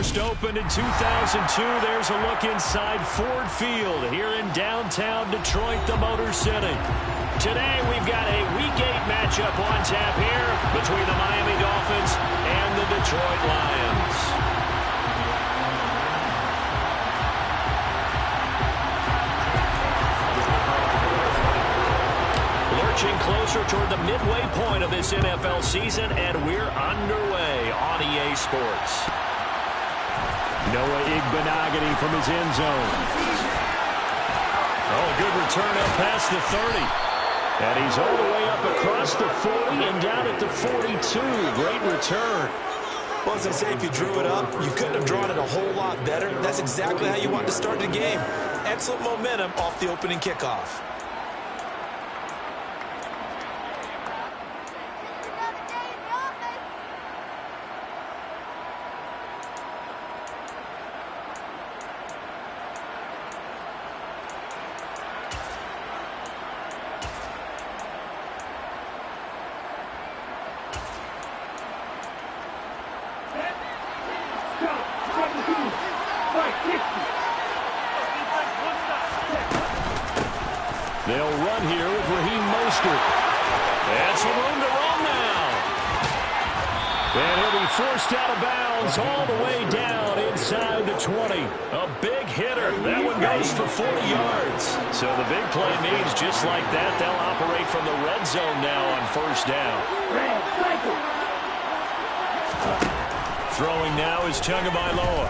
First opened in 2002. There's a look inside Ford Field here in downtown Detroit, the Motor City. Today we've got a Week 8 matchup on tap here between the Miami Dolphins and the Detroit Lions. Lurching closer toward the midway point of this NFL season, and we're underway on EA Sports. Noah Igbenogany from his end zone. Oh, good return up past the 30. And he's all the way up across the 40 and down at the 42. Great return. Well, as I say, if you drew it up, you couldn't have drawn it a whole lot better. That's exactly how you want to start the game. Excellent momentum off the opening kickoff. They'll run here with Raheem Mostert. And some room to run now. And he'll be forced out of bounds all the way down inside the 20. A big hitter. That one goes for 40 yards. So the big play means just like that, they'll operate from the red zone now on first down. Throwing now is Tagovailoa.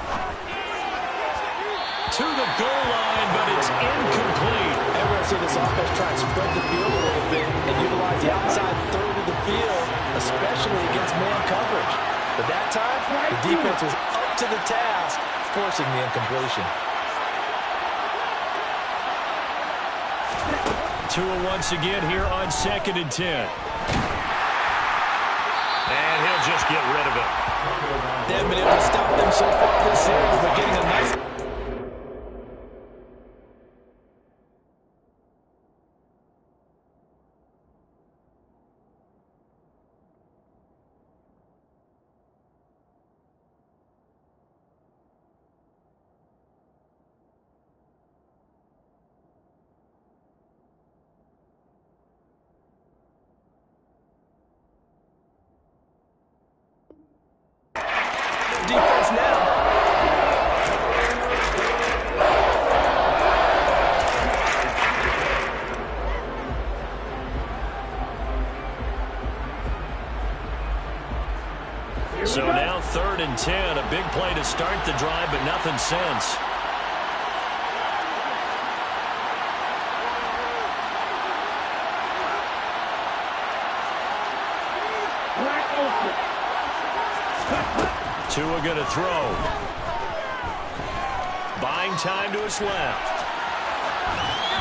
To the goal line, but it's incomplete. Everyone see this offense try and spread the field a little bit and utilize the outside third of the field, especially against man coverage. But that time, the defense was up to the task, forcing the incompletion. Tua once again here on 2nd and 10. And he'll just get rid of it. They haven't been able to stop them so far this series, but getting a nice... defense now. So now 3rd and 10. A big play to start the drive, but nothing since. Tua going to throw. Buying time to his left.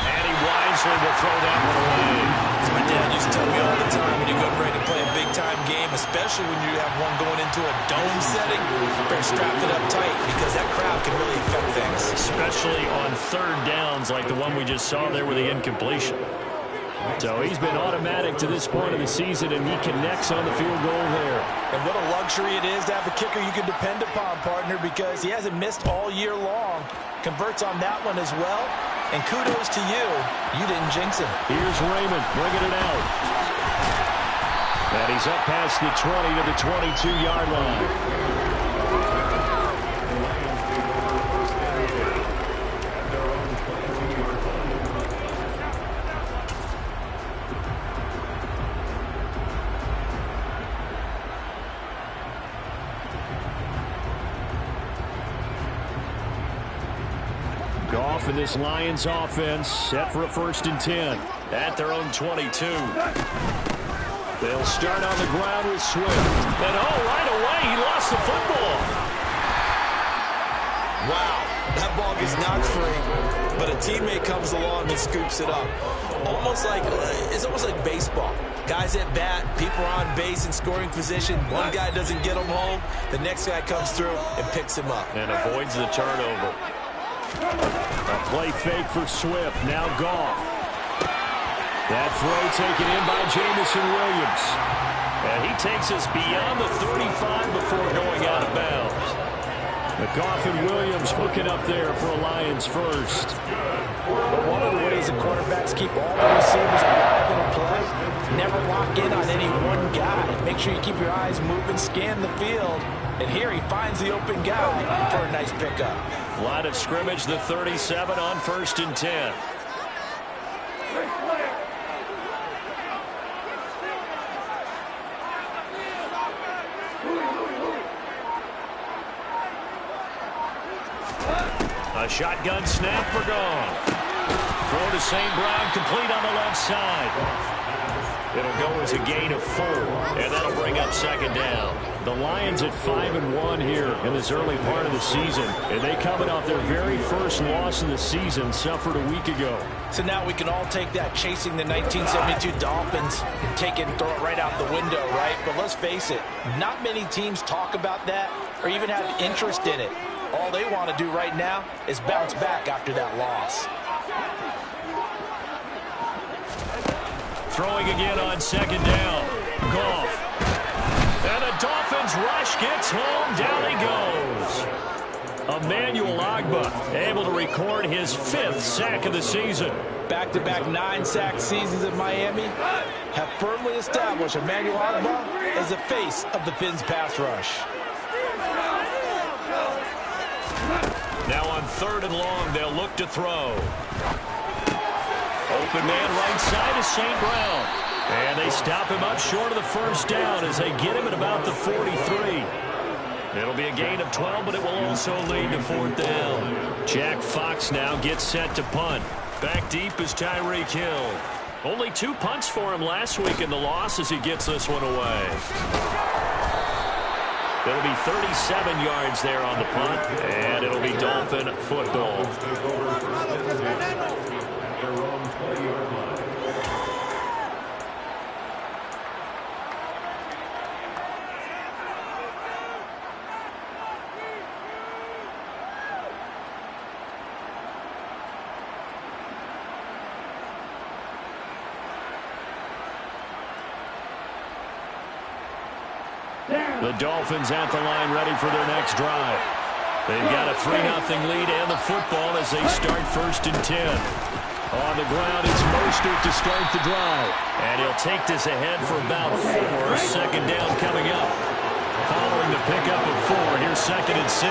And he wisely will throw that one away. As my dad used to tell me all the time, when you go ready to play a big-time game, especially when you have one going into a dome setting, better strap it up tight because that crowd can really affect things. Especially on 3rd downs like the one we just saw there with the incompletion. So he's been automatic to this point of the season, and he connects on the field goal there. And what a luxury it is to have a kicker you can depend upon, partner, because he hasn't missed all year long. Converts on that one as well. And kudos to you. You didn't jinx him. Here's Raymond bringing it out. And he's up past the 20 to the 22-yard line. Goff and this Lions offense set for a 1st and 10 at their own 22. They'll start on the ground with Swift. And right away he lost the football. Wow, that ball gets knocked free, but a teammate comes along and scoops it up. It's almost like baseball. Guys at bat, people are on base in scoring position. One guy doesn't get him home. The next guy comes through and picks him up. And avoids the turnover. A play fake for Swift. Now Goff. That throw taken in by Jamison Williams. And he takes us beyond the 35 before going out of bounds. Goff and Williams hooking up there for a Lions first. But one of the ways the quarterbacks keep all the receivers alive in a play, never lock in on any one guy. Make sure you keep your eyes moving, scan the field. And here he finds the open guy for a nice pickup. Line of scrimmage, the 37 on 1st and 10. A shotgun snap for gone. Throw to St. Brown, complete on the left side. It'll go as a gain of 4, and that'll bring up 2nd down. The Lions at 5-1 here in this early part of the season, and they coming off their very first loss of the season, suffered a week ago. So now we can all take that chasing the 1972 Dolphins, take it and throw it right out the window, right? But let's face it, not many teams talk about that or even have interest in it. All they want to do right now is bounce back after that loss. Throwing again on 2nd down. Goff. And the Dolphins rush gets home. Down he goes. Emmanuel Ogbah able to record his 5th sack of the season. Back-to-back 9-sack seasons in Miami have firmly established Emmanuel Ogbah as the face of the Fins pass rush. Now on 3rd and long, they'll look to throw. Open man right side is St. Brown. And they stop him up short of the 1st down as they get him at about the 43. It'll be a gain of 12, but it will also lead to 4th down. Jack Fox now gets set to punt. Back deep is Tyreek Hill. Only 2 punts for him last week in the loss as he gets this one away. It'll be 37 yards there on the punt, and it'll be Dolphin football. The Dolphins at the line ready for their next drive. They've got a 3-0 lead and the football as they start 1st and 10. On the ground, it's Mostert to start the drive. And he'll take this ahead for about 4. 2nd down coming up. Following the pickup of 4, here's 2nd and 6.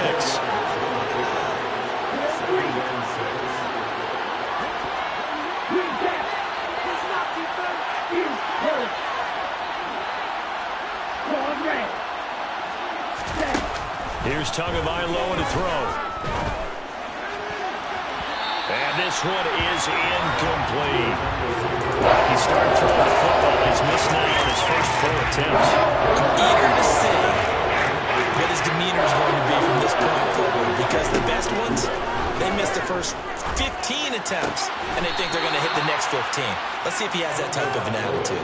Here's Tagovailoa to throw. And this one is incomplete. He started throwing the football. He's missed 9 on his first 4 attempts. Eager to see what his demeanor is going to be from this point forward, because the best ones, they missed the first 15 attempts, and they think they're going to hit the next 15. Let's see if he has that type of an attitude.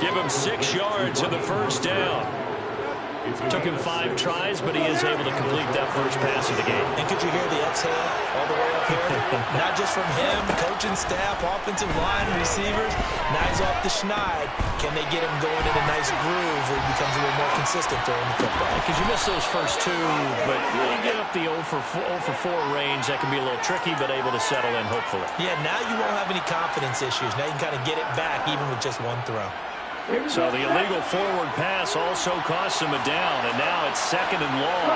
Give him 6 yards in the 1st down. Took him 5 tries, but he is able to complete that first pass of the game. And could you hear the exhale all the way up here? Not just from him, coaching staff, offensive line, receivers. Knives off the schneid. Can they get him going in a nice groove where he becomes a little more consistent throwing the football? Because you miss those first 2, but you get up the 0 for 4 range. That can be a little tricky, but able to settle in, hopefully. Yeah, now you won't have any confidence issues. Now you can kind of get it back even with just 1 throw. So the illegal forward pass also costs him a down, and now it's 2nd and long.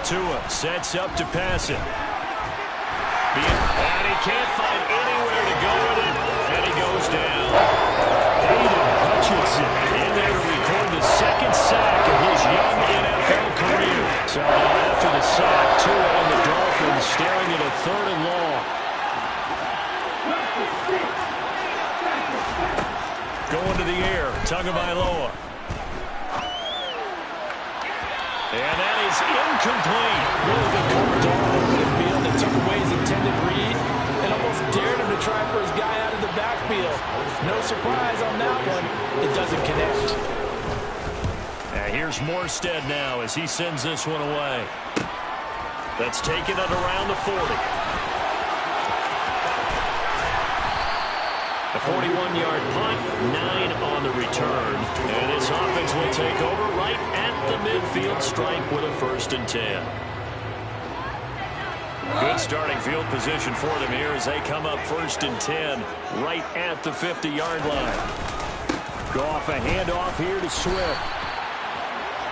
Tua sets up to pass it. And he can't find anywhere to go with it, and he goes down. Aiden Hutchinson in there to record the 2nd sack of his young NFL career. So after the sack, Tua and the Dolphins staring at a 3rd and long. Going to the air, Tagovailoa. And that is incomplete. Really good coverage all over the field. They took away his intended read and almost dared him to try for his guy out of the backfield. No surprise on that one. It doesn't connect. And here's Morstead now as he sends this one away. That's taken at around the 40. A 41-yard punt, 9 on the return. And this offense will take over right at the midfield stripe with a 1st and 10. Good starting field position for them here as they come up 1st and 10 right at the 50-yard line. Goff a handoff here to Swift.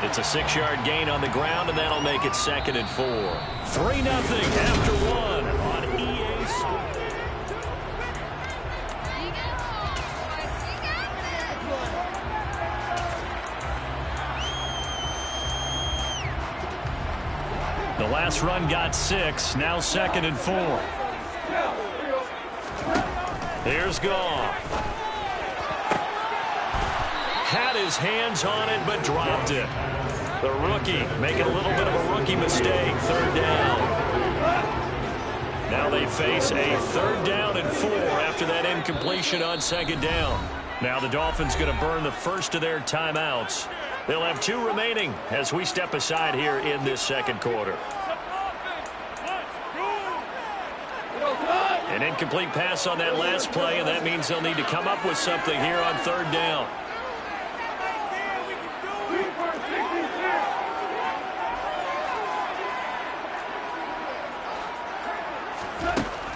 It's a 6-yard gain on the ground, and that'll make it 2nd and 4. 3-0 after 1 on EA Sports. The last run got 6. Now 2nd and 4. Here's Goff. Had his hands on it, but dropped it. The rookie making a little bit of a rookie mistake. 3rd down. Now they face a 3rd down and 4 after that incompletion on 2nd down. Now the Dolphins going to burn the first of their timeouts. They'll have 2 remaining as we step aside here in this 2nd quarter. An incomplete pass on that last play, and that means they'll need to come up with something here on 3rd down.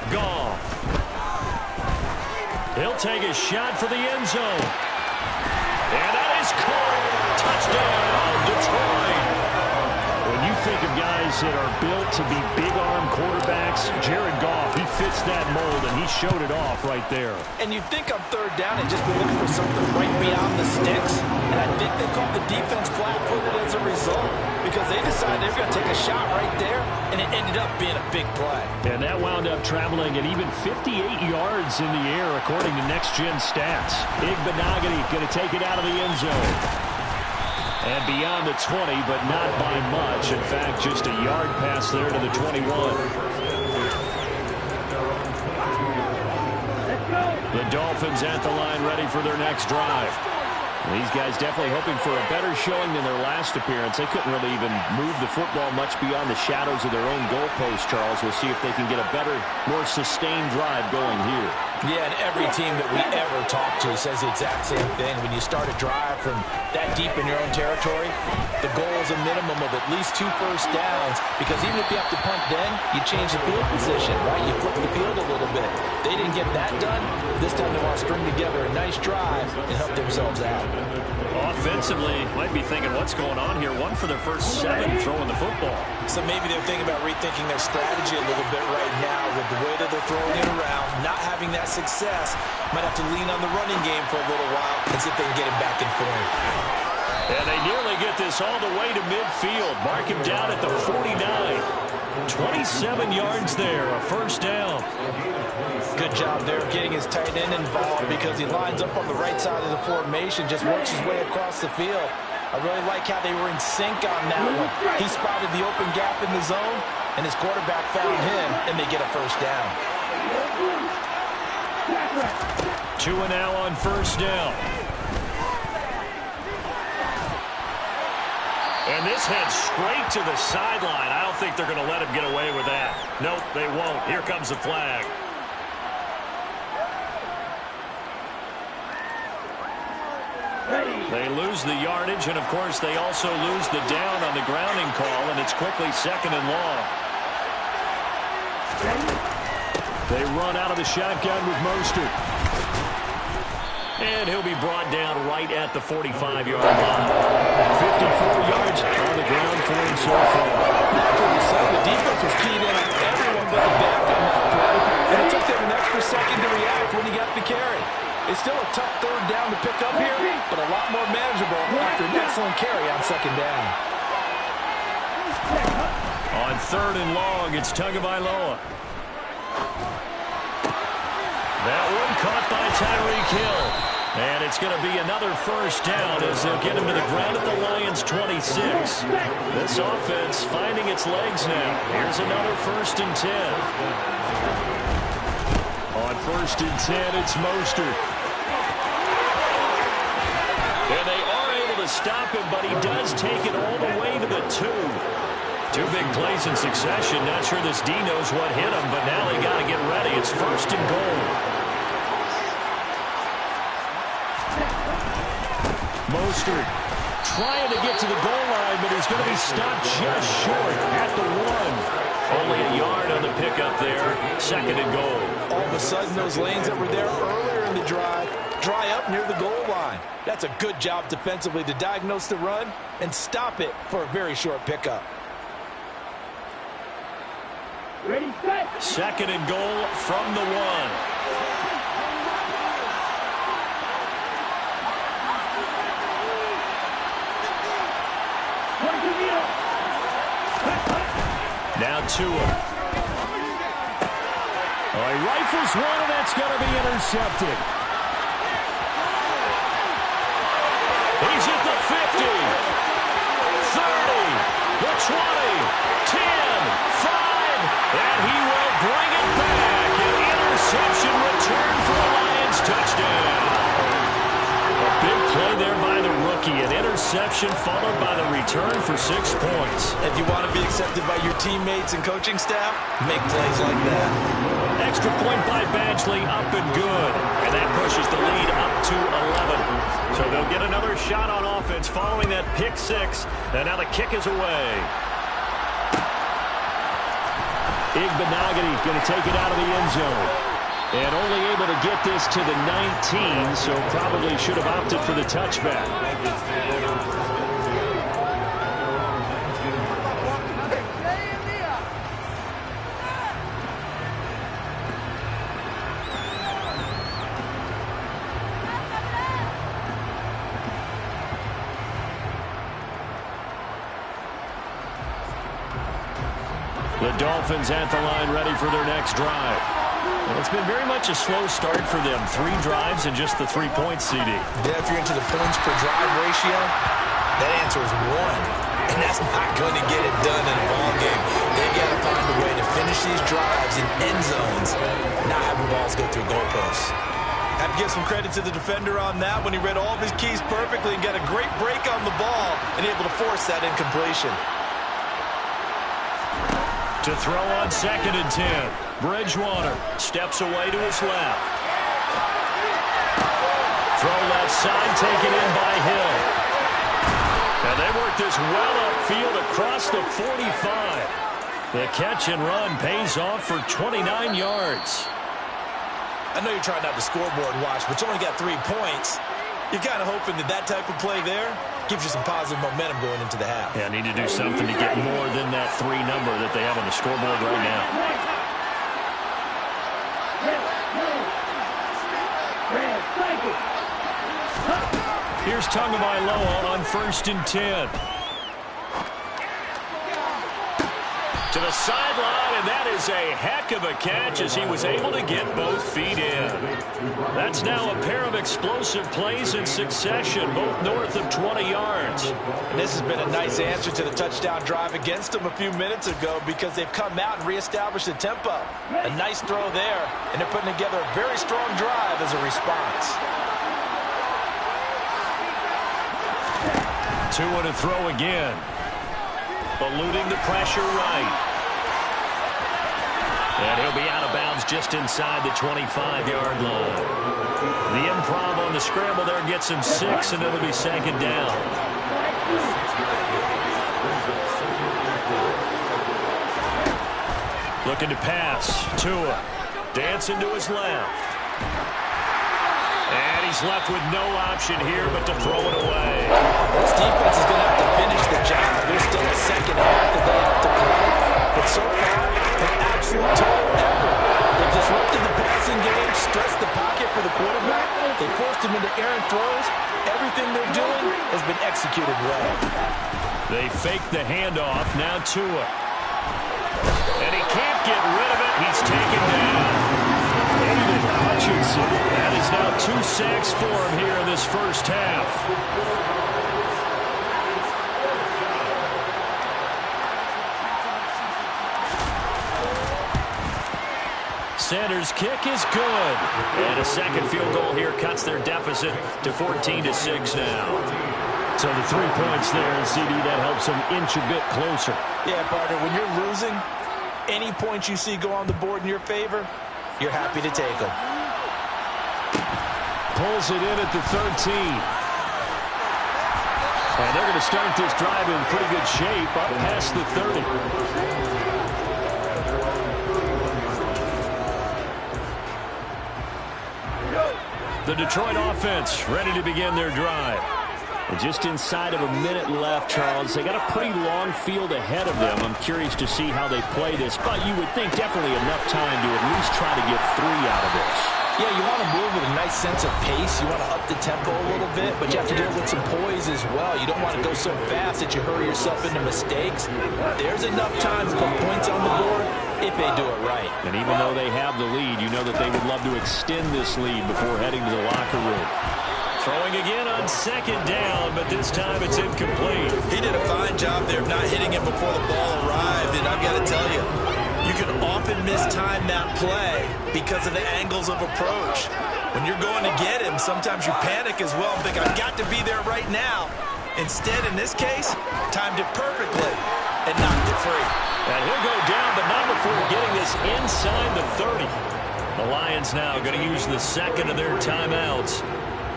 Goff. He'll take a shot for the end zone. And that is caught. Touchdown, Detroit. When you think of guys that are built to be big-arm quarterbacks, Jared Goff, he fits that mold, and he showed it off right there. And you think on 3rd down and just be looking for something right beyond the sticks. And I think they called the defense flat-footed as a result because they decided they were going to take a shot right there, and it ended up being a big play. And that wound up traveling at even 58 yards in the air, according to Next Gen Stats. Igbenogany going to take it out of the end zone. And beyond the 20, but not by much. In fact, just a yard pass there to the 21. The Dolphins at the line ready for their next drive. These guys definitely hoping for a better showing than their last appearance. They couldn't really even move the football much beyond the shadows of their own goalpost, Charles. We'll see if they can get a better, more sustained drive going here. Yeah, and every team that we ever talk to says the exact same thing. When you start a drive from that deep in your own territory, the goal is a minimum of at least 2 first downs, because even if you have to punt then, you change the field position, right? You flip the field a little bit. They didn't get that done. This time they want to string together a nice drive and help themselves out. Offensively, might be thinking, what's going on here? 1 for their first 7 throwing the football. So maybe they're thinking about rethinking their strategy a little bit right now with the way that they're throwing it around, not having that success. Might have to lean on the running game for a little while and see if they can get him back in form. And they nearly get this all the way to midfield. Mark him down at the 49. 27 yards there, a first down. Good job there of getting his tight end involved because he lines up on the right side of the formation, just works his way across the field. I really like how they were in sync on that one. He spotted the open gap in the zone, and his quarterback found him, and they get a first down. 2 and now on first down. And this heads straight to the sideline. I don't think they're going to let him get away with that. Nope, they won't. Here comes the flag. They lose the yardage, and of course they also lose the down on the grounding call, and it's quickly 2nd and long. They run out of the shotgun with Mostert. And he'll be brought down right at the 45-yard line. 54 yards on the ground for him so far. The defense was keyed in on everyone but the back on that play, and it took them an extra second to react when he got the carry. It's still a tough 3rd down to pick up here, but a lot more manageable after an excellent carry on 2nd down. On 3rd and long, it's Tagovailoa. That one caught by Tyreek Hill. And it's going to be another first down as they'll get him to the ground at the Lions' 26. This offense finding its legs now. Here's another 1st and 10. On 1st and 10, it's Mostert. And they are able to stop him, but he does take it all the way to the 2. 2 big plays in succession. Not sure this D knows what hit him, but now they got to get ready. It's 1st and goal. Mostert trying to get to the goal line, but he's going to be stopped just short at the 1. Only a yard on the pickup there. 2nd and goal. All of a sudden, those lanes that were there earlier in the drive dry up near the goal line. That's a good job defensively to diagnose the run and stop it for a very short pickup. Ready, set. 2nd and goal from the 1. Now Tua. Oh, he rifles one, and that's going to be intercepted. He's at the 50, 30, the 20, 10, 5, and he will bring it back. An interception return for a Lions touchdown. A big play there by the rookie. An interception followed by the return for 6 points. If you want to be accepted by your teammates and coaching staff, make plays like that. Extra point by Badgley, up and good. And that pushes the lead up to 11. So they'll get another shot on offense following that pick 6. And now the kick is away. Igbenogany going to take it out of the end zone. And only able to get this to the 19, so probably should have opted for the touchback. The Dolphins at the line ready for their next drive. Well, it's been very much a slow start for them. 3 drives and just the 3 points, CD. Yeah, if you're into the points per drive ratio, that answer is 1. And that's not going to get it done in a ball game. They got to find a way to finish these drives in end zones, not having balls go through goalposts. Have to give some credit to the defender on that when he read all of his keys perfectly and got a great break on the ball and able to force that incompletion. To throw on 2nd and 10. Bridgewater steps away to his left. Throw left side, taken in by Hill. And they work this well upfield across the 45. The catch and run pays off for 29 yards. I know you're trying not to scoreboard watch, but you only got 3 points. You're kind of hoping that that type of play there gives you some positive momentum going into the half. Yeah, need to do something to get more than that 3 number that they have on the scoreboard right now. Here's Tagovailoa on 1st and 10. To the sideline, and that is a heck of a catch as he was able to get both feet in. That's now a pair of explosive plays in succession, both north of 20 yards. And this has been a nice answer to the touchdown drive against them a few minutes ago because they've come out and reestablished the tempo. A nice throw there, and they're putting together a very strong drive as a response. Tua to throw again. Eluding the pressure right. And he'll be out of bounds just inside the 25-yard line. The improv on the scramble there gets him 6, and it'll be 2nd down. Looking to pass. Tua dancing to his left. And he's left with no option here but to throw it away. This defense is going to have to finish the job. There's still a second half that they have to play. But so far, an absolute total effort. They've disrupted the passing game, stressed the pocket for the quarterback. They forced him into errant throws. Everything they're doing has been executed well. They fake the handoff. Now Tua. And he can't get rid of it. He's taken down. Hutchinson. That is now 2 sacks for him here in this first half. Sanders' kick is good. And a second field goal here cuts their deficit to 14-6 now. So the 3 points there, CD, that helps them inch a bit closer. Yeah, partner, when you're losing, any points you see go on the board in your favor, you're happy to take them. Pulls it in at the 13. And they're going to start this drive in pretty good shape up past the 30. The Detroit offense ready to begin their drive. And just inside of a minute left, Charles. They got a pretty long field ahead of them. I'm curious to see how they play this, but you would think definitely enough time to at least try to get 3 out of this. Yeah, you want to move with a nice sense of pace. You want to up the tempo a little bit, but you have to deal with some poise as well. You don't want to go so fast that you hurry yourself into mistakes. There's enough time to put points on the board if they do it right. And even though they have the lead, you know that they would love to extend this lead before heading to the locker room. Throwing again on second down, but this time it's incomplete. He did a fine job there of not hitting it before the ball arrived, and I've got to tell you, you can often mistime that play because of the angles of approach. When you're going to get him, sometimes you panic as well and think, I've got to be there right now. Instead, in this case, timed it perfectly and knocked it free. And he'll go down, but not before getting this inside the 30. The Lions now going to use the second of their timeouts,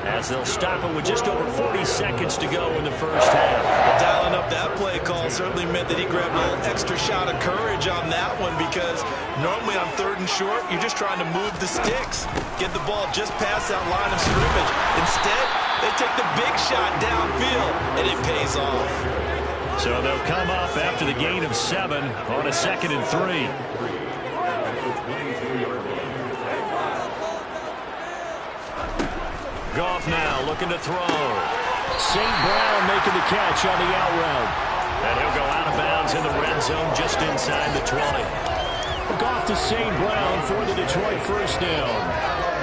as they'll stop it with just over 40 seconds to go in the first half. Dialing up that play call certainly meant that he grabbed a little extra shot of courage on that one, because normally on 3rd and short, you're just trying to move the sticks, get the ball just past that line of scrimmage. Instead, they take the big shot downfield, and it pays off. So they'll come up after the gain of 7 on a 2nd and 3. Goff now looking to throw. St. Brown making the catch on the out route. And he'll go out of bounds in the red zone just inside the 20. Goff to St. Brown for the Detroit first down.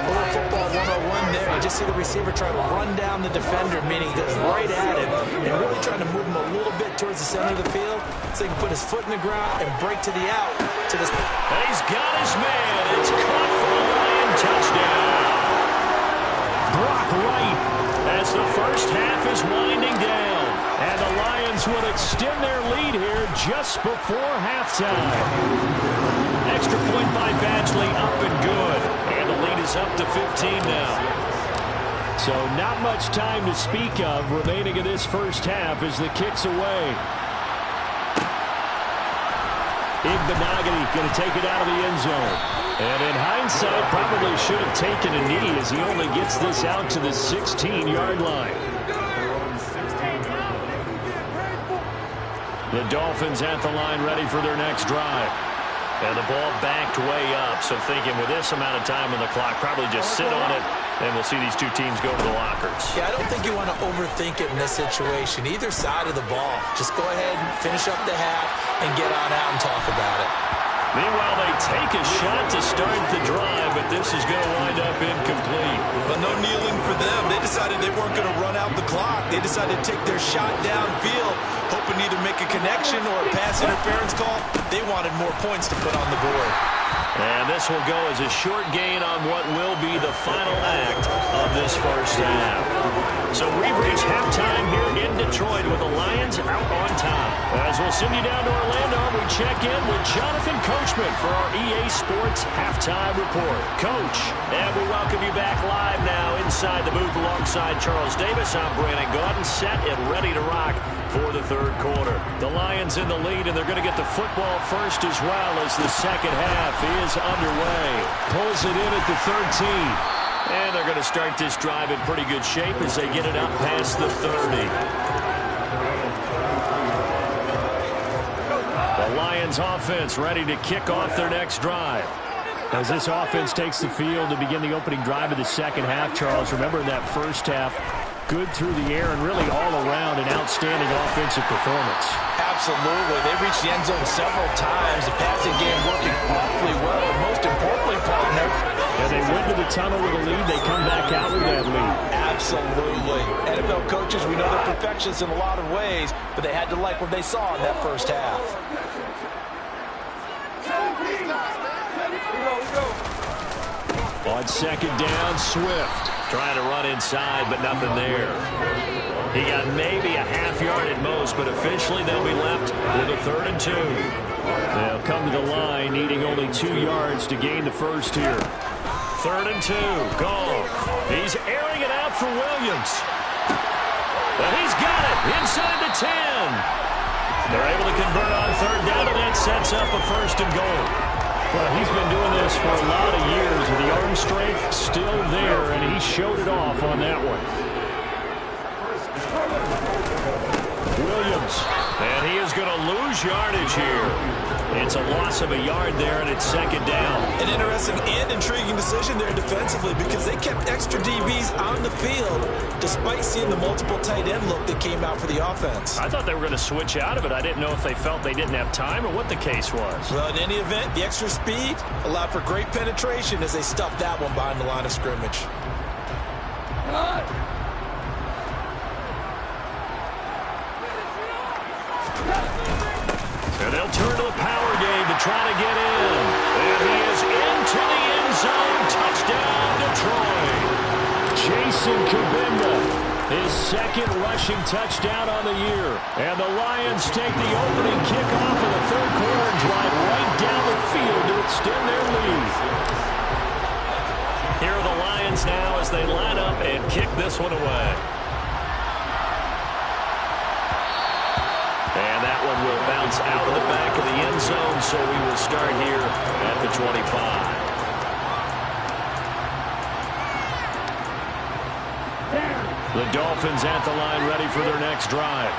Over football 101 there. You just see the receiver try to run down the defender, meaning he goes right at him and really trying to move him a little bit towards the center of the field so he can put his foot in the ground and break to the out. And he's got his man. It's caught for a Lion touchdown. Brock Wright, as the first half is winding down. And the Lions will extend their lead here just before halftime. Extra point by Badgley, up and good. And the lead is up to 15 now. So not much time to speak of remaining in this first half as the kick's away. Igbenogany going to take it out of the end zone. And in hindsight, probably should have taken a knee as he only gets this out to the 16-yard line. The Dolphins at the line ready for their next drive. And the ball backed way up, so thinking with this amount of time on the clock, probably just sit on it, and we'll see these two teams go to the lockers. Yeah, I don't think you want to overthink it in this situation. Either side of the ball. Just go ahead and finish up the half and get on out and talk about it. Meanwhile, they take a shot to start the drive, but this is going to wind up incomplete. But no kneeling for them. They decided they weren't going to run out the clock. They decided to take their shot downfield, hoping to either make a connection or a pass interference call. They wanted more points to put on the board. And this will go as a short gain on what will be the final act of this first half. So we've reached halftime here in Detroit with the Lions out on top. As we'll send you down to Orlando, we check in with Jonathan Coachman for our EA Sports Halftime Report. Coach, and we welcome you back live now inside the booth alongside Charles Davis. I'm Brandon Gaudin, set and ready to rock for the third quarter. The Lions in the lead, and they're going to get the football first as well as the second half is underway. Pulls it in at the 13. And they're going to start this drive in pretty good shape as they get it up past the 30. The Lions offense ready to kick off their next drive. As this offense takes the field to begin the opening drive of the second half, Charles, remember in that first half, good through the air and really all around an outstanding offensive performance. Absolutely. They reached the end zone several times. The passing game working awfully well. And most importantly, partner, and they went to the tunnel with a lead. They come back out with that lead. Absolutely. NFL coaches, we know they're perfectionists in a lot of ways, but they had to like what they saw in that first half. On second down, Swift trying to run inside, but nothing there. He got maybe a half yard at most, but officially they'll be left with a 3rd and 2. They'll come to the line needing only 2 yards to gain the first here. 3rd and 2. Goff. He's airing it out for Williams. And he's got it inside the 10. They're able to convert on third down, and that sets up a first and goal. Well, he's been doing this for a lot of years with the arm strength still there, and he showed it off on that one. Williams, and he is going to lose yardage here. It's a loss of a yard there, and it's second down. An interesting and intriguing decision there defensively because they kept extra DBs on the field despite seeing the multiple tight end look that came out for the offense. I thought they were going to switch out of it. I didn't know if they felt they didn't have time or what the case was. Well, in any event, the extra speed allowed for great penetration as they stuffed that one behind the line of scrimmage. And they'll turn to the power game to try to get in. And he is into the end zone. Touchdown, Detroit. Jason Kabinda, his second rushing touchdown on the year. And the Lions take the opening kickoff of the third quarter and drive right down the field to extend their lead. Here are the Lions now as they line up and kick this one away. And that one will bounce out of the back of the end zone, so we will start here at the 25. The Dolphins at the line ready for their next drive.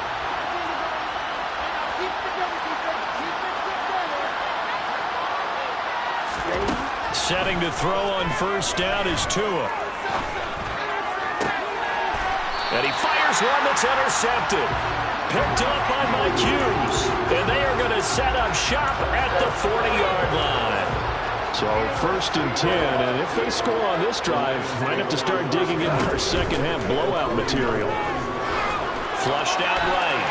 Setting to throw on first down is Tua. And he fires one that's intercepted. Picked up by Mike Hughes. And they are going to set up shop at the 40-yard line. So first and 10, and if they score on this drive, might have to start digging in our second half blowout material. Flushed out right.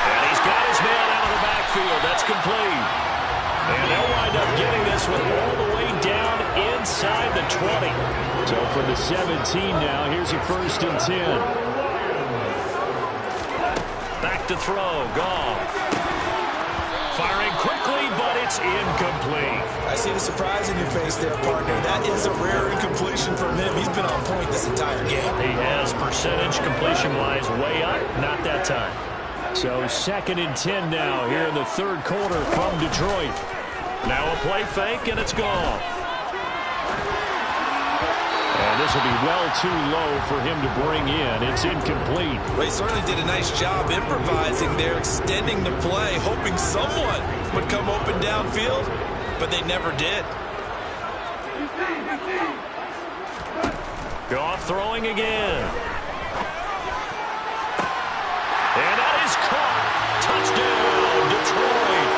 And he's got his man out of the backfield. That's complete. And they'll wind up getting this one all the way down inside the 20. So from the 17 now, here's a first and 10. Back to throw, Goff. Firing quickly, but it's incomplete. I see the surprise in your face there, partner. That is a rare incompletion from him. He's been on point this entire game. He has percentage completion-wise way up, not that time. So second and 10 now here in the third quarter from Detroit. Now a play fake, and it's gone. And this will be well too low for him to bring in. It's incomplete. Well, he certainly did a nice job improvising there, extending the play, hoping someone would come open downfield, but they never did. Goff throwing again. And that is caught. Touchdown, Detroit.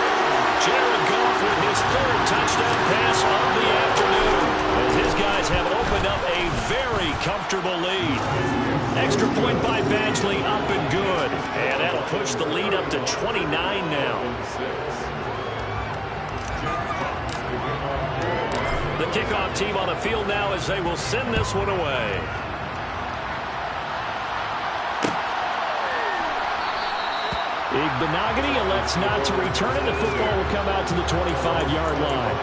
Jared Goff with his third touchdown pass of the afternoon. As his guys have opened up a very comfortable lead. Extra point by Badgley, up and good. And that'll push the lead up to 29 now. The kickoff team on the field now as they will send this one away. Igbenogany elects not to return it. The football will come out to the 25-yard line.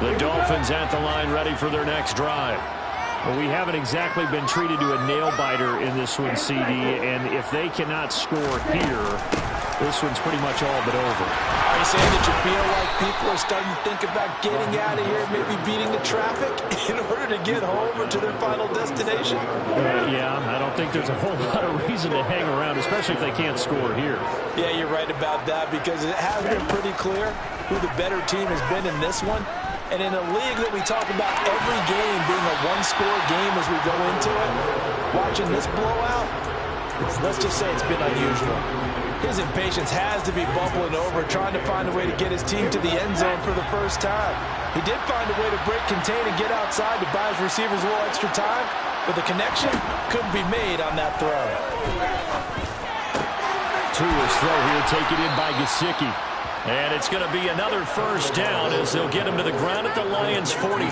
The Dolphins at the line ready for their next drive. Well, we haven't exactly been treated to a nail-biter in this one, CD, and if they cannot score here, this one's pretty much all but over. Are you saying that you feel like people are starting to think about getting out of here, maybe beating the traffic in order to get home or to their final destination? Yeah, I don't think there's a whole lot of reason to hang around, especially if they can't score here. Yeah, you're right about that because it has been pretty clear who the better team has been in this one. And in a league that we talk about every game being a one-score game as we go into it, watching this blowout, let's just say it's been unusual. His impatience has to be bubbling over, trying to find a way to get his team to the end zone for the first time. He did find a way to break, contain, and get outside to buy his receivers a little extra time, but the connection couldn't be made on that throw. Tua's throw here taken in by Gesicki. And it's going to be another first down as they'll get him to the ground at the Lions' 43.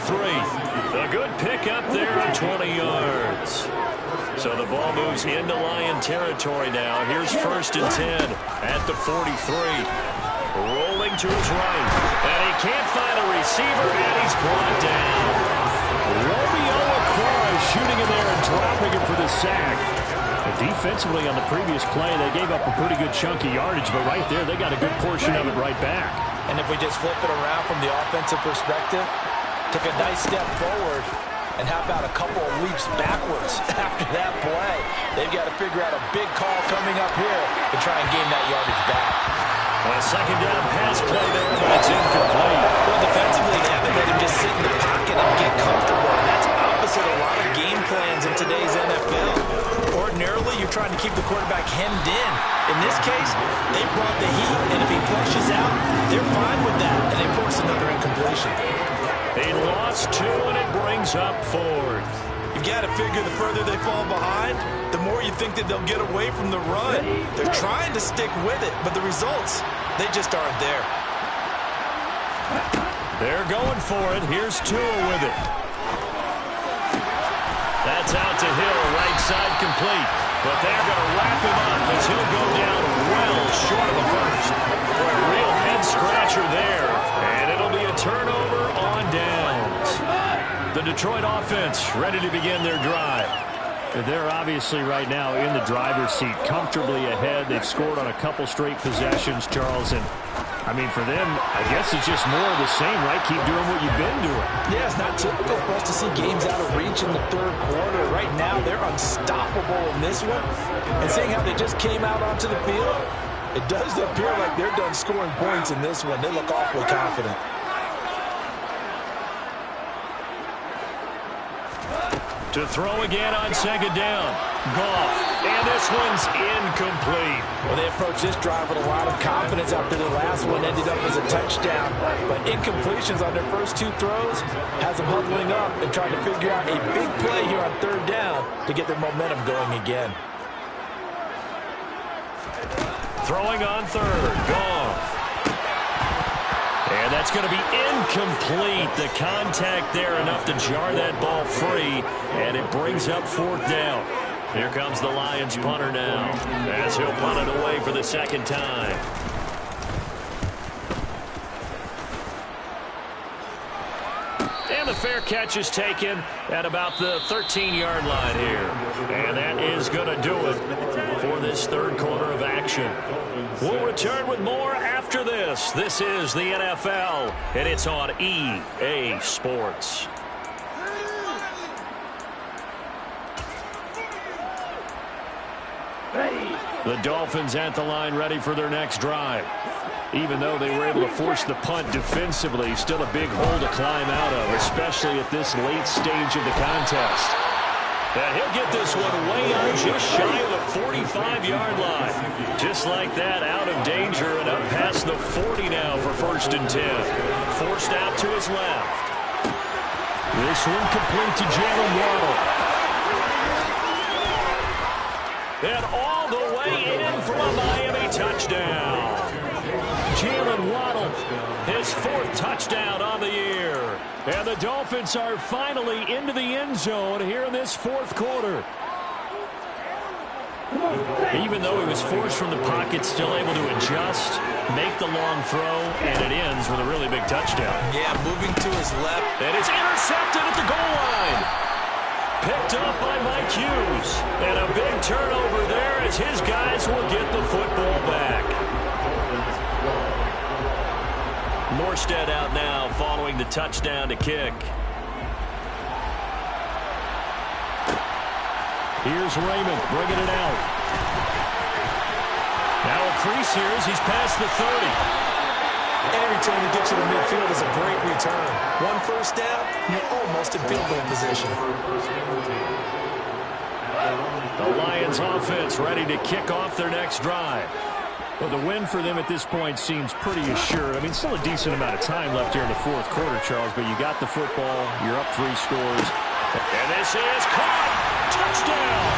A good pickup there at 20 yards. So the ball moves into Lion territory now. Here's first and 10 at the 43. Rolling to his right. And he can't find a receiver, and he's brought down. Shooting in there and dropping him for the sack. And defensively on the previous play, they gave up a pretty good chunk of yardage, but right there, they got a good portion of it right back. And if we just flip it around from the offensive perspective, took a nice step forward, and how about a couple of leaps backwards after that play? They've got to figure out a big call coming up here to try and gain that yardage back. A second down pass play there, but it's incomplete. Well, defensively, they haven't let him just sit in the pocket and get comfortable. And that's opposite a lot of game plans in today's NFL. Ordinarily, you're trying to keep the quarterback hemmed in. In this case, they brought the heat, and if he flushes out, they're fine with that, and they force another incompletion. They lost two, and it brings up fourth. You've got to figure the further they fall behind, the more you think that they'll get away from the run. They're trying to stick with it, but the results, they just aren't there. They're going for it. Here's Tua with it. That's out to Hill, right side complete. But they're going to wrap him up as he'll go down well short of the first. For a real head-scratcher there. And it'll be a turnover on downs. The Detroit offense ready to begin their drive. They're obviously right now in the driver's seat, comfortably ahead. They've scored on a couple straight possessions, Charles. And, I mean, for them, I guess it's just more of the same, right? Keep doing what you've been doing. Yeah, it's not typical for us to see games out of reach in the third quarter. Right now, they're unstoppable in this one. And seeing how they just came out onto the field, it does appear like they're done scoring points in this one. They look awfully confident. To throw again on second down. Goff. And this one's incomplete. Well, they approached this drive with a lot of confidence after the last one ended up as a touchdown. But incompletions on their first two throws has them huddling up and trying to figure out a big play here on third down to get their momentum going again. Throwing on third. Goff. And that's going to be incomplete. The contact there enough to jar that ball free. And it brings up fourth down. Here comes the Lions punter now, as he'll punt it away for the second time. And the fair catch is taken at about the 13-yard line here. And that is going to do it for this third quarter of action. We'll return with more after this. This is the NFL, and it's on EA Sports. The Dolphins at the line ready for their next drive. Even though they were able to force the punt defensively, still a big hole to climb out of, especially at this late stage of the contest. And he'll get this one way out just shy of the 45-yard line. Just like that, out of danger and up past the 40 now for 1st and 10. Forced out to his left. This one complete to Jalen Waddle. And all the way in for a Miami touchdown. Jalen Waddle, his 4th touchdown on the year. And the Dolphins are finally into the end zone here in this 4th quarter. Even though he was forced from the pocket, still able to adjust, make the long throw, and it ends with a really big touchdown. Yeah, moving to his left. And it's intercepted at the goal line. Picked up by Mike Hughes. And a big turnover there as his guys will get the football back. Morstead out now following the touchdown to kick. Here's Raymond bringing it out. Now a crease here as he's past the 30. Any return to get you to midfield is a great return. One first down, you're almost in field goal position. The Lions offense ready to kick off their next drive. Well, the win for them at this point seems pretty assured. I mean, still a decent amount of time left here in the 4th quarter, Charles, but you got the football, you're up 3 scores. And this is caught! Touchdown!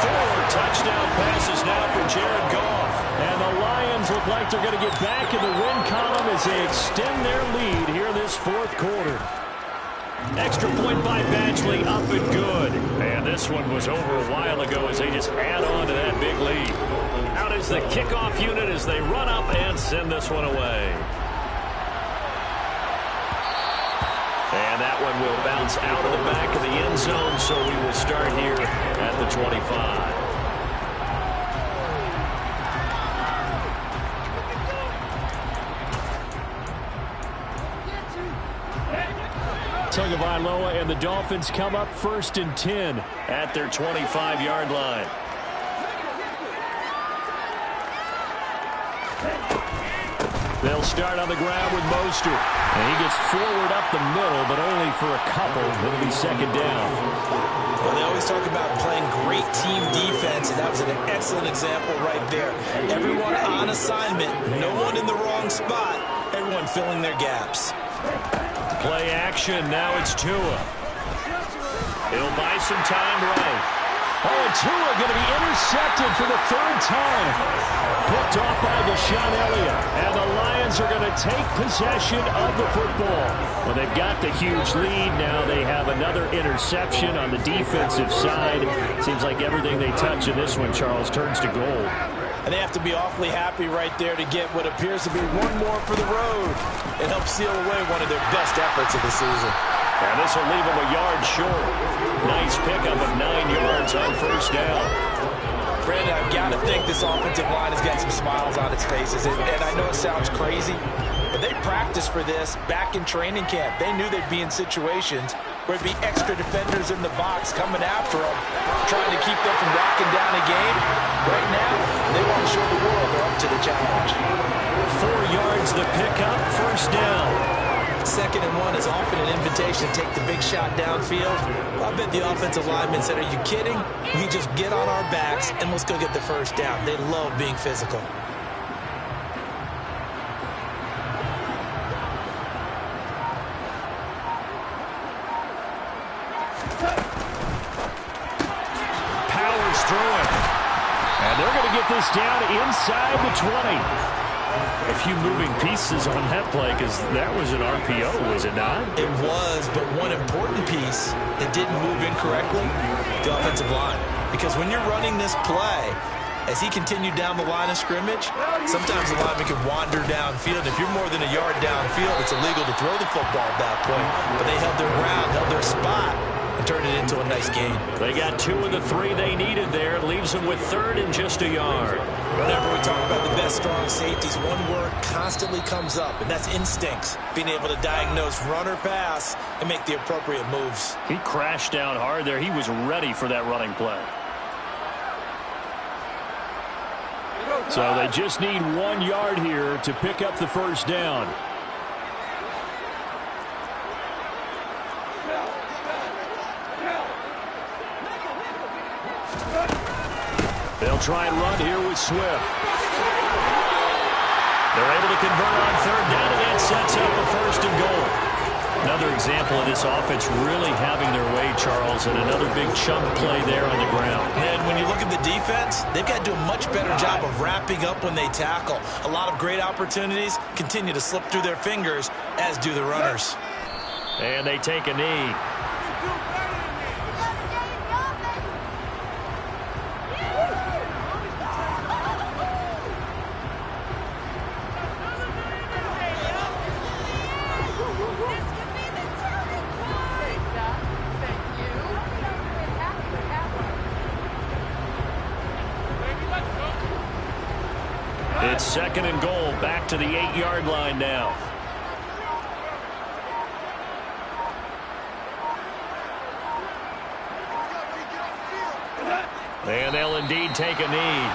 4 touchdown passes now for Jared Goff. And the Lions look like they're going to get back in the win column as they extend their lead here in this 4th quarter. Extra point by Badgley, up and good. And this one was over a while ago as they just add on to that big lead. Out is the kickoff unit as they run up and send this one away. And And that one will bounce out of the back of the end zone, so we will start here at the 25. Tagovailoa and the Dolphins come up 1st and 10 at their 25-yard line. They'll start on the ground with Mostert. And he gets forward up the middle, but only for a couple. It'll be 2nd down. Well, they always talk about playing great team defense, and that was an excellent example right there. Everyone on assignment, no one in the wrong spot, everyone filling their gaps. Play action. Now it's Tua. He'll buy some time right. Oh, and Tua going to be intercepted for the 3rd time. Picked off by Deshaun Elliott. And the Lions are going to take possession of the football. Well, they've got the huge lead. Now they have another interception on the defensive side. Seems like everything they touch in this one, Charles, turns to gold. And they have to be awfully happy right there to get what appears to be one more for the road. It helps seal away one of their best efforts of the season. And this will leave them a yard short. Nice pickup of 9 yards on 1st down. Brandon, I've got to think this offensive line has got some smiles on its faces. And I know it sounds crazy, but they practiced for this back in training camp. They knew they'd be in situations where it'd be extra defenders in the box coming after them, trying to keep them from locking down a game. Right now, they want to show the world they're up to the challenge. 4 yards the pickup, 1st down. 2nd and 1 is often an invitation to take the big shot downfield. I bet the offensive lineman said, are you kidding? We just get on our backs and let's go get the 1st down. They love being physical. Powers through it. And they're going to get this down inside the 20. A few moving pieces on that play because that was an RPO, was it not? It was, but one important piece that didn't move incorrectly, the offensive line. Because when you're running this play, as he continued down the line of scrimmage, sometimes the lineman can wander downfield. If you're more than a yard downfield, it's illegal to throw the football at that point. But they held their ground, held their spot, and turned it into a nice game. They got 2 of the 3 they needed there. It leaves them with 3rd and just a yard. Whenever we talk about the best strong safeties, one word constantly comes up, and that's instincts. Being able to diagnose run or pass and make the appropriate moves. He crashed down hard there. He was ready for that running play. So they just need 1 yard here to pick up the 1st down. They'll try and run here with Swift. They're able to convert on 3rd down, and that sets up a 1st and goal. Another example of this offense really having their way, Charles, and another big chunk play there on the ground. And when you look at the defense, they've got to do a much better job of wrapping up when they tackle. A lot of great opportunities continue to slip through their fingers, as do the runners. And they take a knee. It's 2nd and goal, back to the 8-yard line now. And they'll indeed take a knee.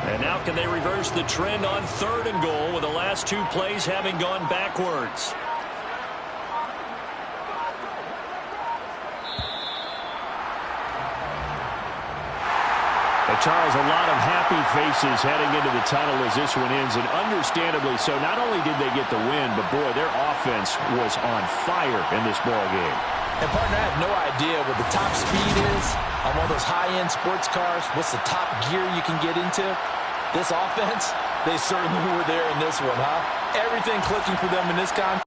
And now can they reverse the trend on 3rd and goal with the last 2 plays having gone backwards? Charles, a lot of happy faces heading into the tunnel as this one ends, and understandably so. Not only did they get the win, but boy, their offense was on fire in this ball game. And, partner, I have no idea what the top speed is on one of those high-end sports cars. What's the top gear you can get into? This offense, they certainly were there in this one, huh? Everything clicking for them in this con.